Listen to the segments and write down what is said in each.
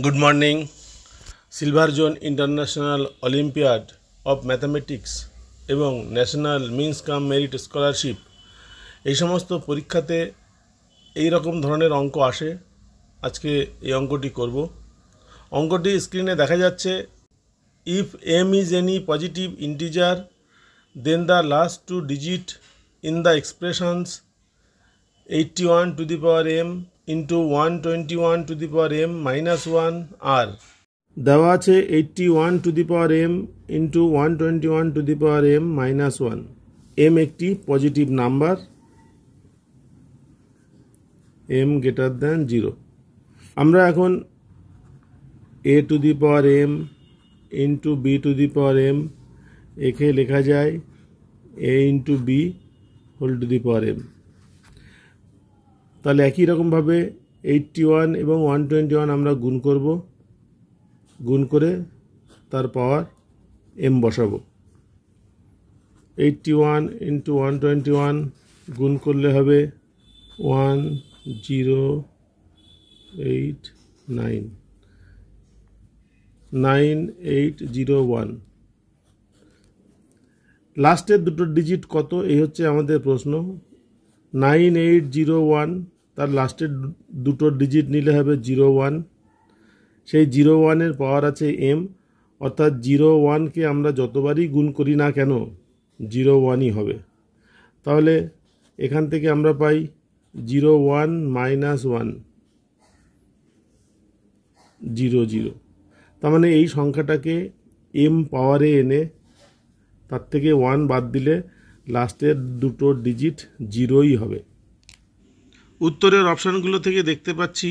Good morning. Silver zone international olympiad of mathematics এবং national means cum merit scholarship এই সমস্ত পরীক্ষাতে এই রকম ধরনের অঙ্ক আসে। আজকে এই অঙ্কটি করব। অঙ্কটি স্ক্রিনে দেখা যাচ্ছে, if m is any positive integer then the last two digit in the expressions 81 to the power m into 121 to the power m minus 1 are দেওয়া আছে 81 to the power m into 121 to the power m minus 1। m একটি positive number, m greater than 0। আমরা এখন a to the power m into b to the power m একে লেখা যায় a into b whole to the power m। তাহলে একই রকমভাবে 81 এবং 121 আমরা গুণ করব, গুণ করে তার পাওয়ার m বসাবো। 81 ইন্টু 121 গুণ করলে হবে 9801। লাস্টের দুটো ডিজিট কত, এই হচ্ছে আমাদের প্রশ্ন। 9801, তার লাস্টের দুটো ডিজিট নিলে হবে 01। সেই 01-এর পাওয়ার আছে m, অর্থাৎ 01-কে আমরা যতবারই গুণ করি না কেন 01ই হবে। তাহলে এখান থেকে আমরা পাই 01 মাইনাস 1 00। তার মানে এই সংখ্যাটাকে m পাওয়ারে এনে তার থেকে 1 বাদ দিলে লাস্টের দুটো ডিজিট 0ই হবে। উত্তরের অপশানগুলো থেকে দেখতে পাচ্ছি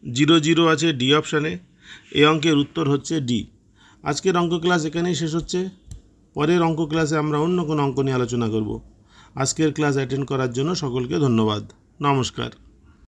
00 আছে ডি অপশানে। এই অঙ্কের উত্তর হচ্ছে ডি। আজকের অঙ্ক ক্লাস এখানেই শেষ হচ্ছে। পরের অঙ্ক ক্লাসে আমরা অন্য কোনো অঙ্ক নিয়ে আলোচনা করব। আজকের ক্লাস অ্যাটেন্ড করার জন্য সকলকে ধন্যবাদ। নমস্কার।